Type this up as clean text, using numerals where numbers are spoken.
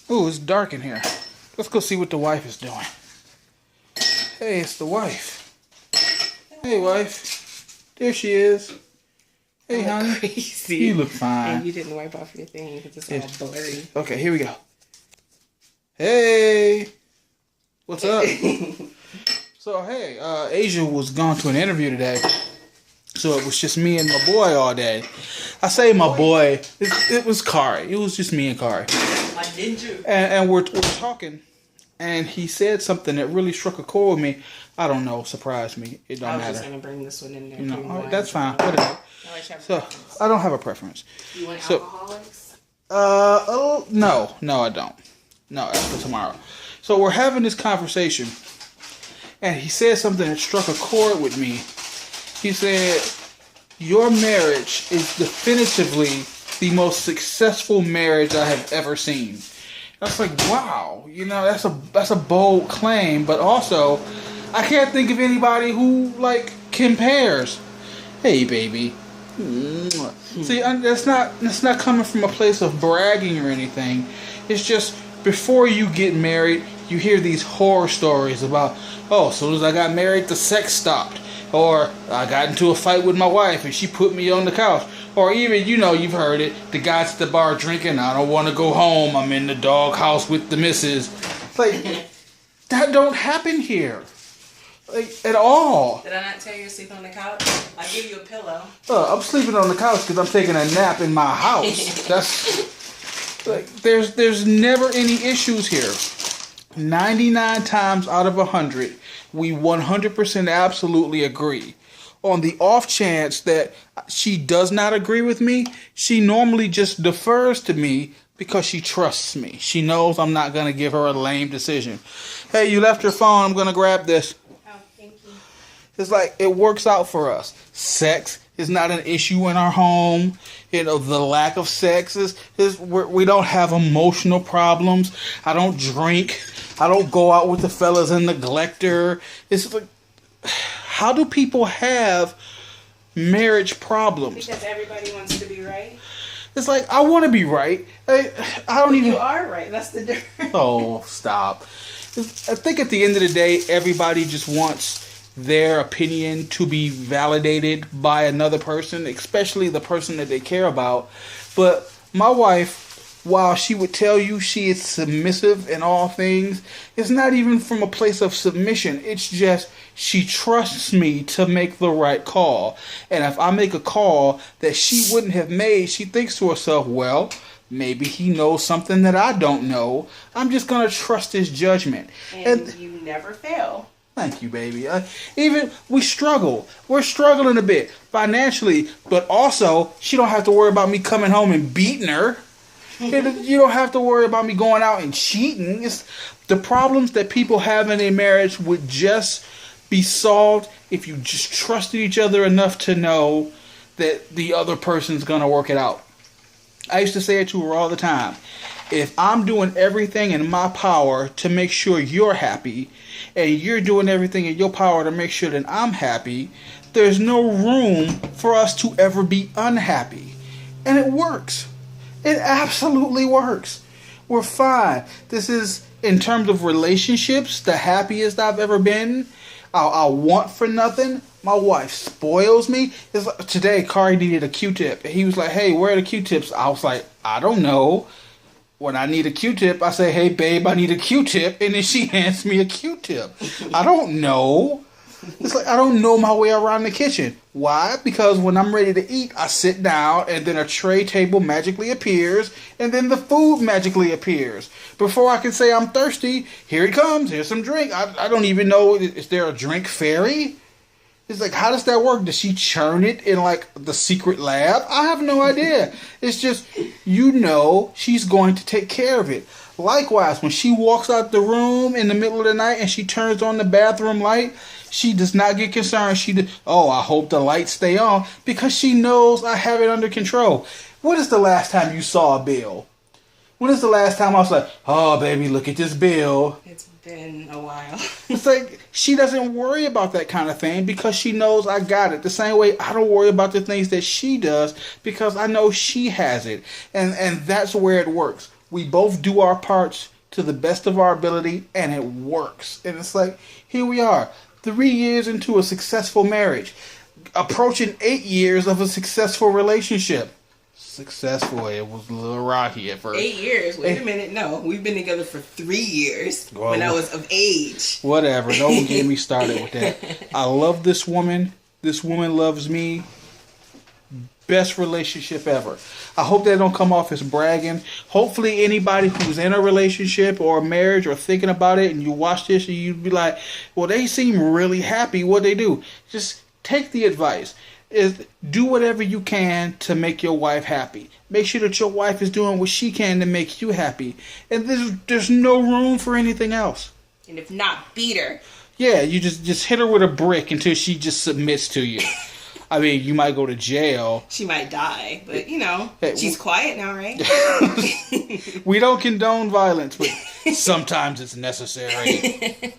Ooh, it's dark in here. Let's go see what the wife is doing. Hey, it's the wife. Hey, wife. There she is. Hey, honey. Crazy. You look fine. And you didn't wipe off your thing because it's all blurry. Okay, here we go. Hey. What's up? So, hey, Asia was gone to an interview today. So it was just me and my boy all day. I say my boy. It was Kari. It was just me and Kari. My ninja. And we're talking. And he said something that really struck a chord with me. I don't know. Surprised me. It don't matter. I was just going to bring this one in there. You know, all right, that's fine. Whatever. So, I don't have a preference. You want alcoholics? No, I don't. No, that's for tomorrow. So we're having this conversation, and he said something that struck a chord with me. He said, "Your marriage is definitively the most successful marriage I have ever seen." I was like, wow, you know, that's a bold claim, but also, I can't think of anybody who like compares. Hey, baby. See, that's not coming from a place of bragging or anything. It's just before you get married, you hear these horror stories about, oh, as soon as I got married, the sex stopped. Or I got into a fight with my wife and she put me on the couch. Or even, you know, you've heard it, the guy's at the bar drinking, I don't want to go home, I'm in the doghouse with the missus. Like, that don't happen here. Like, at all. Did I not tell you to sleep on the couch? I'll give you a pillow. I'm sleeping on the couch because I'm taking a nap in my house. That's like there's never any issues here. 99 times out of 100, we 100% absolutely agree. On the off chance that she does not agree with me, she normally just defers to me because she trusts me. She knows I'm not going to give her a lame decision. Hey, you left your phone. I'm going to grab this. It's like it works out for us. Sex is not an issue in our home. You know, the lack of sex is we don't have emotional problems. I don't drink. I don't go out with the fellas and neglect her. It's like, how do people have marriage problems? Because everybody wants to be right. It's like, I want to be right. I don't even. You are right. That's the difference. Oh, stop. I think at the end of the day, everybody just wants their opinion to be validated by another person, especially the person that they care about. But my wife, while she would tell you she is submissive in all things, it's not even from a place of submission. It's just she trusts me to make the right call. And if I make a call that she wouldn't have made, she thinks to herself, well, maybe he knows something that I don't know. I'm just going to trust his judgment. And you never fail. Thank you, baby. Even we struggle. We're struggling a bit financially, but also she don't have to worry about me coming home and beating her. You don't have to worry about me going out and cheating. It's the problems that people have in their marriage would just be solved if you just trusted each other enough to know that the other person's gonna work it out. I used to say it to her all the time. If I'm doing everything in my power to make sure you're happy, and you're doing everything in your power to make sure that I'm happy, there's no room for us to ever be unhappy. And it works. It absolutely works. We're fine. This is, in terms of relationships, the happiest I've ever been. I want for nothing. My wife spoils me. It's like, today, Kari needed a Q-tip. He was like, hey, where are the Q-tips? I was like, I don't know. When I need a Q-tip, I say, hey, babe, I need a Q-tip. And then she hands me a Q-tip. I don't know. It's like I don't know my way around the kitchen. Why? Because when I'm ready to eat, I sit down and then a tray table magically appears and then the food magically appears. Before I can say I'm thirsty, here it comes. Here's some drink. I don't even know. Is there a drink fairy? It's like, how does that work? Does she churn it in like the secret lab? I have no idea. It's just, you know, she's going to take care of it. Likewise, when she walks out the room in the middle of the night and she turns on the bathroom light, she does not get concerned. I hope the lights stay on, because she knows I have it under control. What is the last time you saw a bill? When is the last time I was like, oh, baby, look at this bill? It's been a while. It's like she doesn't worry about that kind of thing because she knows I got it. The same way I don't worry about the things that she does because I know she has it. And that's where it works. We both do our parts to the best of our ability and it works. And it's like, here we are, 3 years into a successful marriage, approaching 8 years of a successful relationship. Successful. It was a little rocky at first. 8 years. Wait a minute. No, we've been together for 3 years when I was of age. Whatever. Don't get me started with that. I love this woman. This woman loves me. Best relationship ever. I hope that don't come off as bragging. Hopefully anybody who's in a relationship or a marriage or thinking about it and you watch this and you'd be like, well, they seem really happy. What they do? Just take the advice. Is do whatever you can to make your wife happy. Make sure that your wife is doing what she can to make you happy. And there's no room for anything else. And if not, beat her. Yeah, you just hit her with a brick until she just submits to you. I mean, you might go to jail. She might die, but she's quiet now, right? We don't condone violence, but sometimes it's necessary.